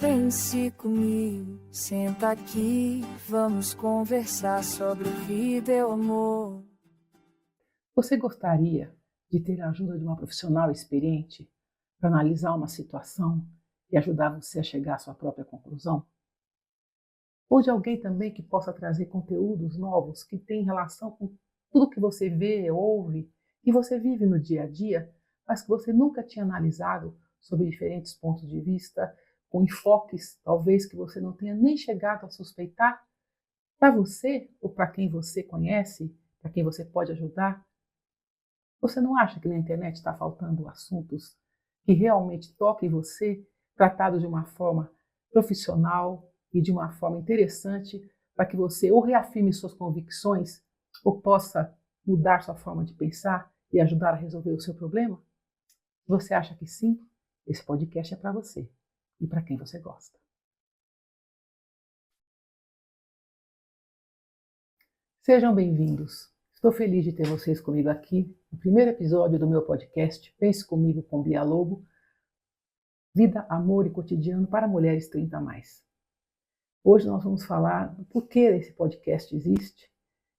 Pense comigo, senta aqui, vamos conversar sobre vida e o amor. Você gostaria de ter a ajuda de uma profissional experiente para analisar uma situação e ajudar você a chegar à sua própria conclusão? Ou de alguém também que possa trazer conteúdos novos que têm relação com tudo que você vê, ouve e você vive no dia a dia, mas que você nunca tinha analisado sob diferentes pontos de vista, com enfoques talvez que você não tenha nem chegado a suspeitar, para você ou para quem você conhece, para quem você pode ajudar? Você não acha que na internet está faltando assuntos que realmente toquem você, tratados de uma forma profissional e de uma forma interessante, para que você ou reafirme suas convicções ou possa mudar sua forma de pensar e ajudar a resolver o seu problema? Se você acha que sim, esse podcast é para você e para quem você gosta. Sejam bem-vindos. Estou feliz de ter vocês comigo aqui no primeiro episódio do meu podcast Pense Comigo com Bia Lobo, Vida, Amor e Cotidiano para Mulheres 30 a Mais. Hoje nós vamos falar do porquê esse podcast existe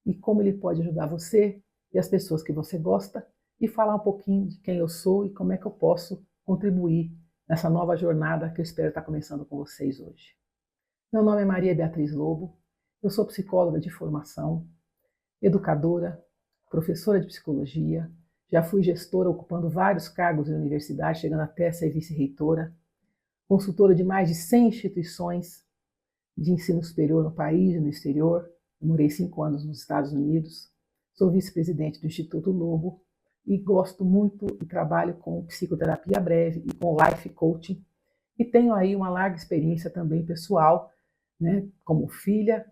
e como ele pode ajudar você e as pessoas que você gosta e falar um pouquinho de quem eu sou e como é que eu posso contribuir nessa nova jornada que eu espero estar começando com vocês hoje. Meu nome é Maria Beatriz Lobo, eu sou psicóloga de formação, educadora, professora de psicologia, já fui gestora ocupando vários cargos em universidade, chegando até a ser vice-reitora, consultora de mais de 100 instituições de ensino superior no país e no exterior. Eu morei 5 anos nos Estados Unidos, sou vice-presidente do Instituto Lobo e gosto muito e trabalho com psicoterapia breve e com life coaching. E tenho aí uma larga experiência também pessoal, né, como filha,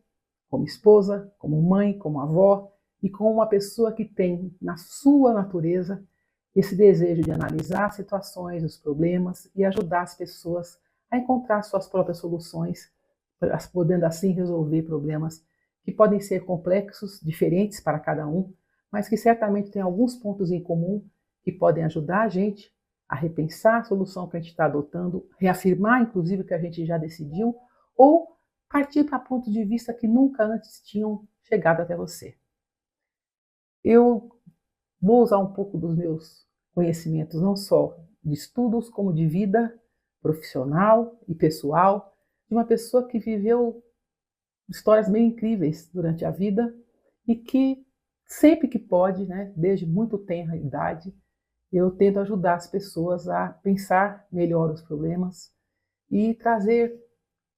como esposa, como mãe, como avó e como uma pessoa que tem na sua natureza esse desejo de analisar as situações, os problemas e ajudar as pessoas a encontrar suas próprias soluções, podendo assim resolver problemas que podem ser complexos, diferentes para cada um, mas que certamente têm alguns pontos em comum que podem ajudar a gente a repensar a solução que a gente está adotando, reafirmar inclusive o que a gente já decidiu, ou partir para pontos de vista que nunca antes tinham chegado até você. Eu vou usar um pouco dos meus conhecimentos, não só de estudos, como de vida profissional e pessoal, de uma pessoa que viveu histórias meio incríveis durante a vida e que sempre que pode, né, desde muito tenra idade, eu tento ajudar as pessoas a pensar melhor os problemas e trazer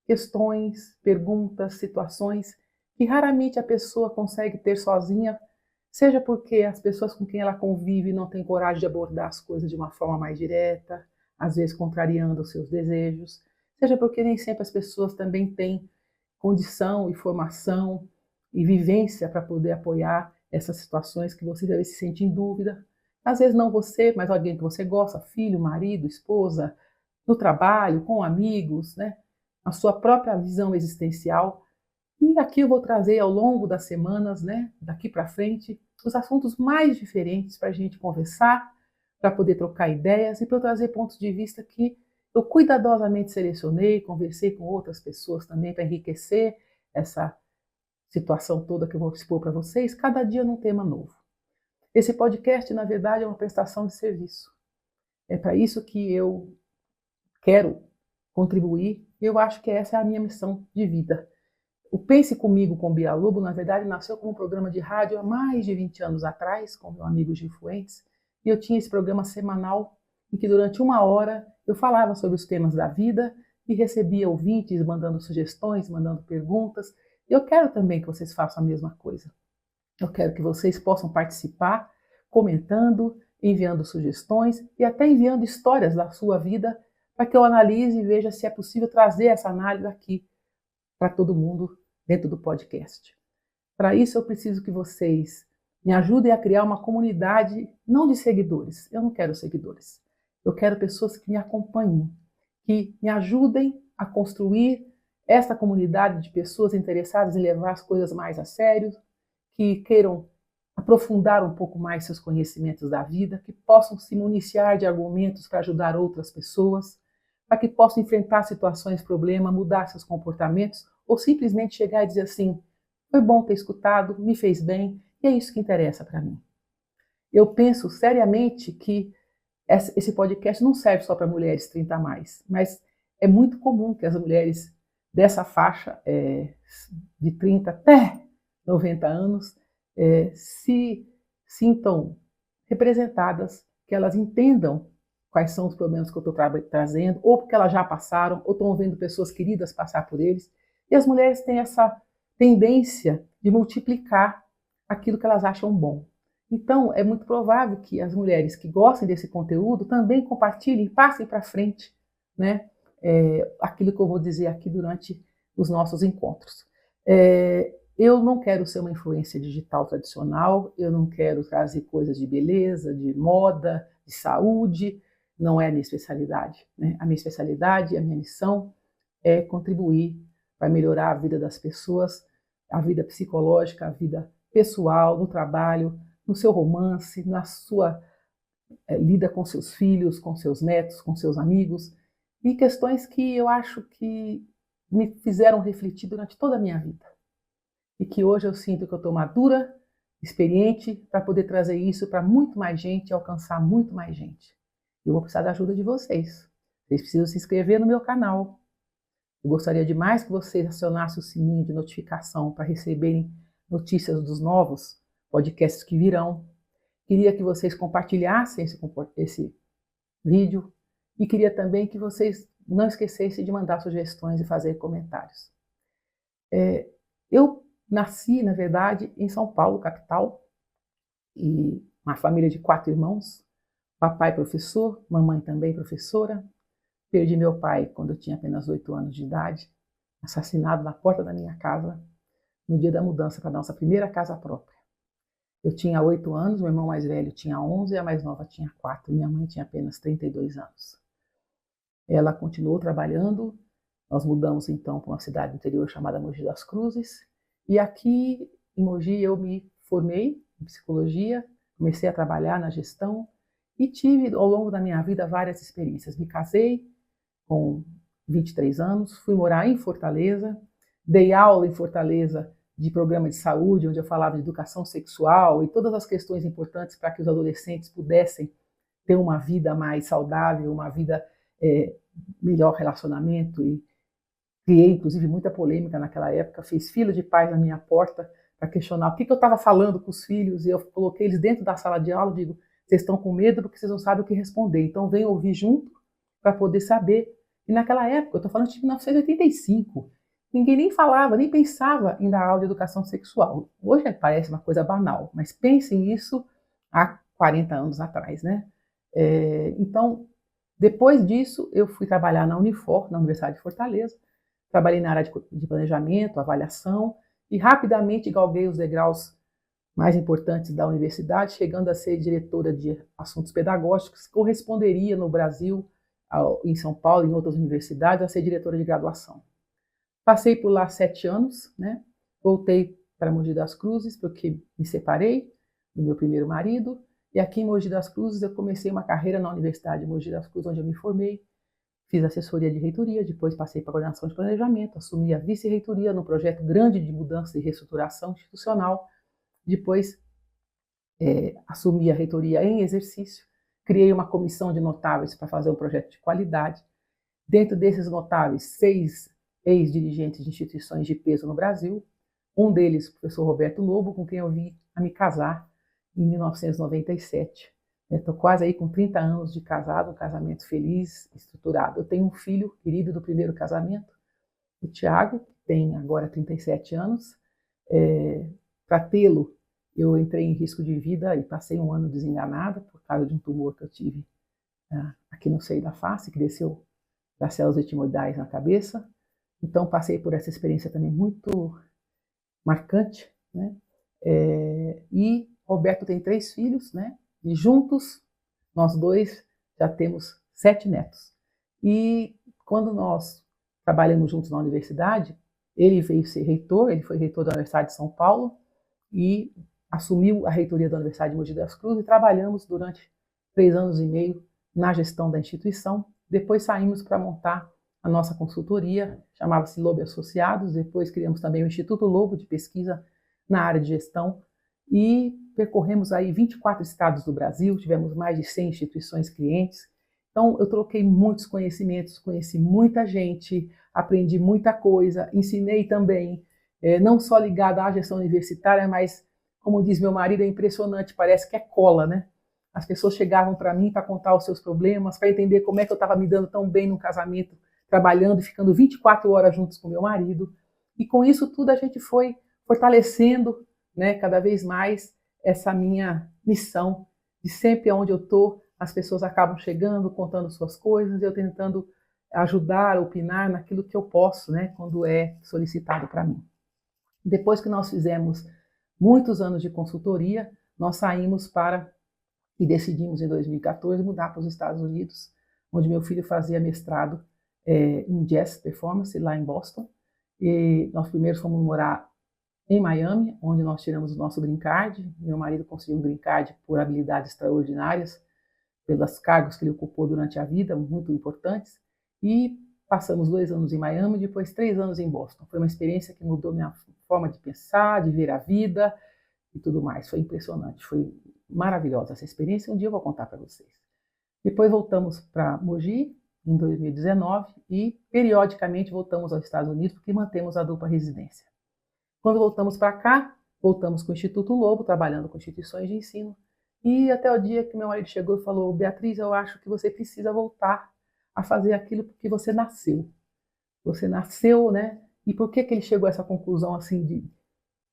questões, perguntas, situações que raramente a pessoa consegue ter sozinha, seja porque as pessoas com quem ela convive não têm coragem de abordar as coisas de uma forma mais direta, às vezes contrariando os seus desejos, seja porque nem sempre as pessoas também têm condição e formação e vivência para poder apoiar essas situações que você deve se sentir em dúvida. Às vezes não você, mas alguém que você gosta, filho, marido, esposa, no trabalho, com amigos, né? A sua própria visão existencial. E aqui eu vou trazer ao longo das semanas, né, daqui para frente, os assuntos mais diferentes para a gente conversar, para poder trocar ideias e para eu trazer pontos de vista que eu cuidadosamente selecionei, conversei com outras pessoas também para enriquecer essa situação toda que eu vou expor para vocês, cada dia num tema novo. Esse podcast, na verdade, é uma prestação de serviço. É para isso que eu quero contribuir. Eu acho que essa é a minha missão de vida. O Pense Comigo com Bia Lobo, na verdade, nasceu como um programa de rádio há mais de 20 anos atrás, com meu amigo Gil Fuentes, e eu tinha esse programa semanal em que durante 1 hora eu falava sobre os temas da vida e recebia ouvintes mandando sugestões, mandando perguntas. Eu quero também que vocês façam a mesma coisa. Eu quero que vocês possam participar, comentando, enviando sugestões e até enviando histórias da sua vida para que eu analise e veja se é possível trazer essa análise aqui para todo mundo dentro do podcast. Para isso, eu preciso que vocês me ajudem a criar uma comunidade, não de seguidores. Eu não quero seguidores. Eu quero pessoas que me acompanhem, que me ajudem a construir essa comunidade de pessoas interessadas em levar as coisas mais a sério, que queiram aprofundar um pouco mais seus conhecimentos da vida, que possam se municiar de argumentos para ajudar outras pessoas, para que possam enfrentar situações, problemas, mudar seus comportamentos, ou simplesmente chegar e dizer assim, foi bom ter escutado, me fez bem, e é isso que interessa para mim. Eu penso seriamente que esse podcast não serve só para mulheres 30 a mais, mas é muito comum que as mulheres dessa faixa, de 30 até 90 anos, se sintam representadas, que elas entendam quais são os problemas que eu estou trazendo, ou porque elas já passaram, ou estão vendo pessoas queridas passar por eles. E as mulheres têm essa tendência de multiplicar aquilo que elas acham bom. Então, é muito provável que as mulheres que gostem desse conteúdo também compartilhem e passem para frente, né, aquilo que eu vou dizer aqui durante os nossos encontros. Eu não quero ser uma influência digital tradicional, eu não quero trazer coisas de beleza, de moda, de saúde, não é a minha especialidade, né? A minha especialidade, a minha missão é contribuir para melhorar a vida das pessoas, a vida psicológica, a vida pessoal, no trabalho, no seu romance, na sua lida com seus filhos, com seus netos, com seus amigos, e questões que eu acho que me fizeram refletir durante toda a minha vida. E que hoje eu sinto que eu estou madura, experiente, para poder trazer isso para muito mais gente, alcançar muito mais gente. Eu vou precisar da ajuda de vocês. Vocês precisam se inscrever no meu canal. Eu gostaria demais que vocês acionassem o sininho de notificação para receberem notícias dos novos podcasts que virão. Queria que vocês compartilhassem esse vídeo e queria também que vocês não esquecessem de mandar sugestões e fazer comentários. Eu nasci, na verdade, em São Paulo, capital, e uma família de 4 irmãos, papai professor, mamãe também professora. Perdi meu pai quando eu tinha apenas 8 anos de idade, assassinado na porta da minha casa, no dia da mudança para a nossa primeira casa própria. Eu tinha 8 anos, meu irmão mais velho tinha 11 e a mais nova tinha 4. Minha mãe tinha apenas 32 anos. Ela continuou trabalhando, nós mudamos então para uma cidade do interior chamada Mogi das Cruzes, e aqui em Mogi eu me formei em psicologia, comecei a trabalhar na gestão e tive ao longo da minha vida várias experiências. Me casei com 23 anos, fui morar em Fortaleza, dei aula em Fortaleza de programa de saúde, onde eu falava de educação sexual e todas as questões importantes para que os adolescentes pudessem ter uma vida mais saudável, uma vida melhor relacionamento, e criei inclusive muita polêmica naquela época, fiz fila de pais na minha porta para questionar o que eu estava falando com os filhos, e eu coloquei eles dentro da sala de aula e digo, vocês estão com medo porque vocês não sabem o que responder, então venham ouvir junto para poder saber. E naquela época, eu estou falando de 1985, ninguém nem falava, nem pensava em dar aula de educação sexual. Hoje parece uma coisa banal, mas pensem nisso há 40 anos atrás, né? Então, depois disso, eu fui trabalhar na Unifor, na Universidade de Fortaleza, trabalhei na área de planejamento, avaliação, e rapidamente galguei os degraus mais importantes da universidade, chegando a ser diretora de assuntos pedagógicos, corresponderia no Brasil, em São Paulo, em outras universidades, a ser diretora de graduação. Passei por lá 7 anos, né? Voltei para Mogi das Cruzes, porque me separei do meu primeiro marido, e aqui em Mogi das Cruzes eu comecei uma carreira na Universidade de Mogi das Cruzes, onde eu me formei, fiz assessoria de reitoria, depois passei para a coordenação de planejamento, assumi a vice-reitoria num projeto grande de mudança e reestruturação institucional, depois assumi a reitoria em exercício, criei uma comissão de notáveis para fazer um projeto de qualidade. Dentro desses notáveis, 6 ex-dirigentes de instituições de peso no Brasil, um deles, o professor Roberto Lobo, com quem eu vim a me casar em 1997. Estou quase aí com 30 anos de casado, um casamento feliz, estruturado. Eu tenho um filho querido do primeiro casamento, o Tiago, que tem agora 37 anos. Para tê-lo, eu entrei em risco de vida e passei um ano desenganada por causa de um tumor que eu tive aqui no seio da face, que desceu das células etimoidais na cabeça. Então, passei por essa experiência também muito marcante, né? E Roberto tem 3 filhos, né? E juntos, nós dois já temos 7 netos. E quando nós trabalhamos juntos na universidade, ele veio ser reitor, ele foi reitor da Universidade de São Paulo e assumiu a reitoria da Universidade de Mogi das Cruzes e trabalhamos durante 3 anos e meio na gestão da instituição, depois saímos para montar a nossa consultoria, chamava-se Lobo Associados, depois criamos também o Instituto Lobo de Pesquisa na área de gestão e percorremos aí 24 estados do Brasil, tivemos mais de 100 instituições clientes. Então, eu troquei muitos conhecimentos, conheci muita gente, aprendi muita coisa, ensinei também, não só ligado à gestão universitária, mas, como diz meu marido, é impressionante, parece que é cola, né? As pessoas chegavam para mim para contar os seus problemas, para entender como é que eu estava me dando tão bem no casamento, trabalhando e ficando 24 horas juntos com meu marido. E com isso tudo a gente foi fortalecendo, né, cada vez mais essa minha missão de sempre onde eu estou, as pessoas acabam chegando, contando suas coisas, eu tentando ajudar, opinar naquilo que eu posso, né, quando é solicitado para mim. Depois que nós fizemos muitos anos de consultoria, nós saímos e decidimos em 2014 mudar para os Estados Unidos, onde meu filho fazia mestrado em Jazz Performance, lá em Boston. E nós primeiro fomos morar em Miami, onde nós tiramos o nosso green card. Meu marido conseguiu um green card por habilidades extraordinárias, pelos cargos que ele ocupou durante a vida, muito importantes. E passamos 2 anos em Miami, depois 3 anos em Boston. Foi uma experiência que mudou minha forma de pensar, de ver a vida e tudo mais. Foi impressionante, foi maravilhosa essa experiência. Um dia eu vou contar para vocês. Depois voltamos para Mogi, em 2019, e periodicamente voltamos aos Estados Unidos, porque mantemos a dupla residência. Quando voltamos para cá, voltamos com o Instituto Lobo, trabalhando com instituições de ensino, e até o dia que meu marido chegou e falou: Beatriz, eu acho que você precisa voltar a fazer aquilo porque você nasceu. Você nasceu, né? E por que ele chegou a essa conclusão assim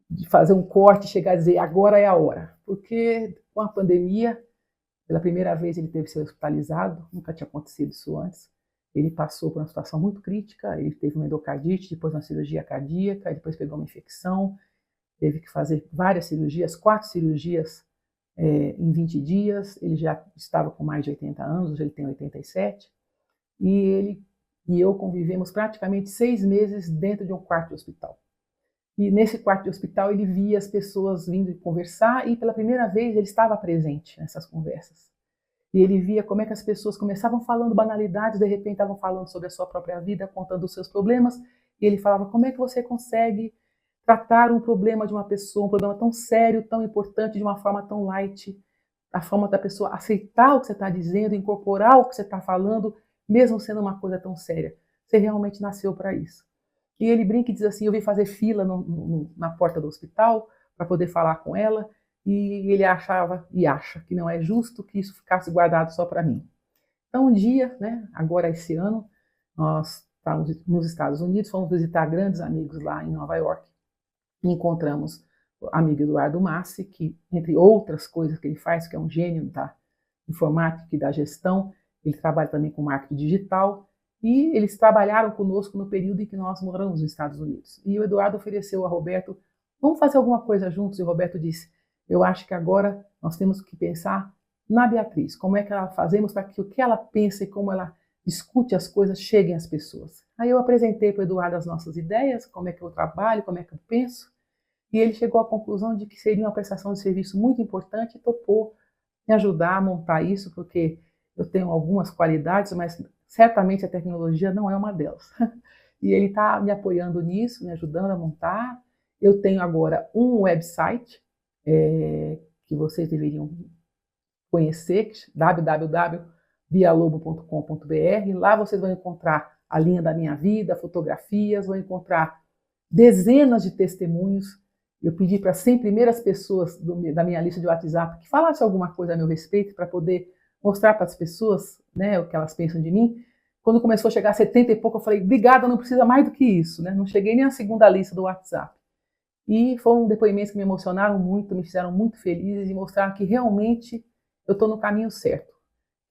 de fazer um corte e chegar a dizer agora é a hora? Porque com a pandemia, pela primeira vez ele teve que ser hospitalizado, nunca tinha acontecido isso antes. Ele passou por uma situação muito crítica, ele teve uma endocardite, depois uma cirurgia cardíaca, depois pegou uma infecção, teve que fazer várias cirurgias, 4 cirurgias em 20 dias. Ele já estava com mais de 80 anos, hoje ele tem 87, e ele e eu convivemos praticamente 6 meses dentro de um quarto de hospital. E nesse quarto de hospital ele via as pessoas vindo conversar e pela primeira vez ele estava presente nessas conversas. E ele via como é que as pessoas começavam falando banalidades, de repente estavam falando sobre a sua própria vida, contando os seus problemas, e ele falava: como é que você consegue tratar um problema de uma pessoa, um problema tão sério, tão importante, de uma forma tão light, a forma da pessoa aceitar o que você está dizendo, incorporar o que você está falando, mesmo sendo uma coisa tão séria. Você realmente nasceu para isso. E ele brinca e diz assim: eu vim fazer fila na porta do hospital para poder falar com ela, e ele achava e acha que não é justo que isso ficasse guardado só para mim. Então um dia, né, agora esse ano, nós estávamos nos Estados Unidos, fomos visitar grandes amigos lá em Nova York, e encontramos o amigo Eduardo Massi, que entre outras coisas que ele faz, que é um gênio da informática e da gestão, ele trabalha também com marketing digital, e eles trabalharam conosco no período em que nós moramos nos Estados Unidos. E o Eduardo ofereceu a Roberto: vamos fazer alguma coisa juntos? E o Roberto disse: eu acho que agora nós temos que pensar na Beatriz, como é que ela fazemos para que o que ela pensa e como ela discute as coisas cheguem às pessoas. Aí eu apresentei para o Eduardo as nossas ideias, como é que eu trabalho, como é que eu penso, e ele chegou à conclusão de que seria uma prestação de serviço muito importante e topou me ajudar a montar isso, porque eu tenho algumas qualidades, mas certamente a tecnologia não é uma delas. E ele está me apoiando nisso, me ajudando a montar. Eu tenho agora um website que vocês deveriam conhecer, www.bialobo.com.br. Lá vocês vão encontrar a linha da minha vida, fotografias, vão encontrar dezenas de testemunhos. Eu pedi para 100 primeiras pessoas da minha lista de WhatsApp que falassem alguma coisa a meu respeito para poder mostrar para as pessoas, né, o que elas pensam de mim. Quando começou a chegar a 70 e pouco, eu falei: obrigada, não precisa mais do que isso, né? Não cheguei nem à segunda lista do WhatsApp. E foram depoimentos que me emocionaram muito, me fizeram muito felizes e mostraram que realmente eu estou no caminho certo,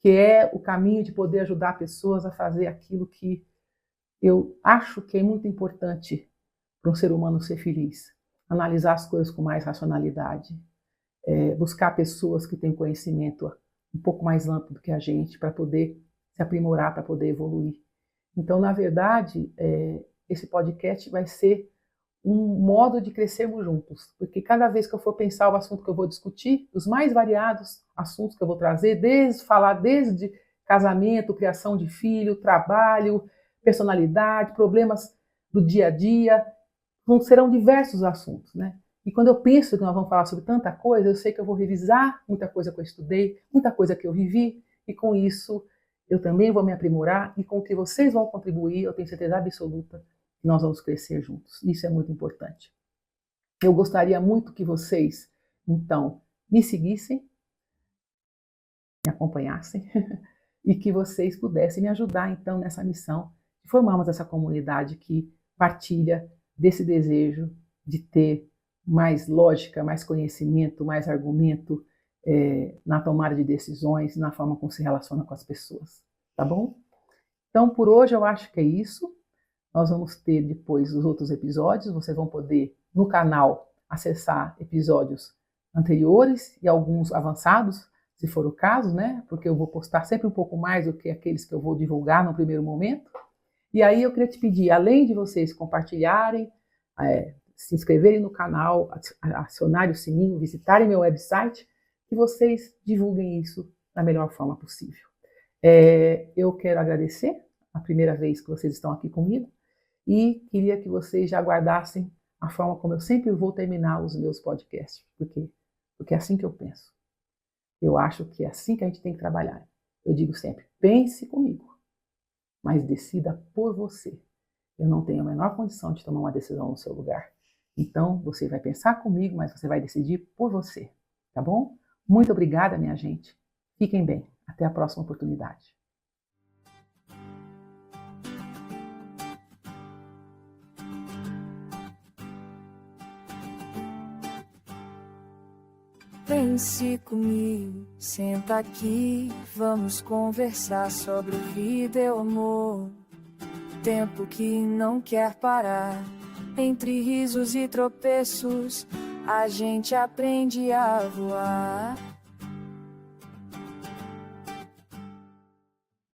que é o caminho de poder ajudar pessoas a fazer aquilo que eu acho que é muito importante para um ser humano ser feliz. Analisar as coisas com mais racionalidade, buscar pessoas que têm conhecimento um pouco mais amplo do que a gente para poder se aprimorar, para poder evoluir. Então, na verdade, esse podcast vai ser um modo de crescermos juntos, porque cada vez que eu for pensar o assunto que eu vou discutir, os mais variados assuntos que eu vou trazer, desde casamento, criação de filho, trabalho, personalidade, problemas do dia a dia. Serão diversos assuntos, né? E quando eu penso que nós vamos falar sobre tanta coisa, eu sei que eu vou revisar muita coisa que eu estudei, muita coisa que eu vivi, e com isso eu também vou me aprimorar, e com o que vocês vão contribuir, eu tenho certeza absoluta que nós vamos crescer juntos. Isso é muito importante. Eu gostaria muito que vocês, então, me seguissem, me acompanhassem, e que vocês pudessem me ajudar, então, nessa missão de formarmos essa comunidade que partilha desse desejo de ter mais lógica, mais conhecimento, mais argumento na tomada de decisões, na forma como se relaciona com as pessoas, tá bom? Então, por hoje eu acho que é isso. Nós vamos ter depois os outros episódios, vocês vão poder, no canal, acessar episódios anteriores e alguns avançados, se for o caso, né? Porque eu vou postar sempre um pouco mais do que aqueles que eu vou divulgar no primeiro momento. E aí eu queria te pedir, além de vocês compartilharem, se inscreverem no canal, acionarem o sininho, visitarem meu website, que vocês divulguem isso da melhor forma possível. Eu quero agradecer a primeira vez que vocês estão aqui comigo e queria que vocês já aguardassem a forma como eu sempre vou terminar os meus podcasts, porque é assim que eu penso. Eu acho que é assim que a gente tem que trabalhar. Eu digo sempre, pense comigo, mas decida por você. Eu não tenho a menor condição de tomar uma decisão no seu lugar. Então, você vai pensar comigo, mas você vai decidir por você, tá bom? Muito obrigada, minha gente. Fiquem bem. Até a próxima oportunidade. Pense comigo, senta aqui, vamos conversar sobre vida e o amor. Tempo que não quer parar, entre risos e tropeços, a gente aprende a voar.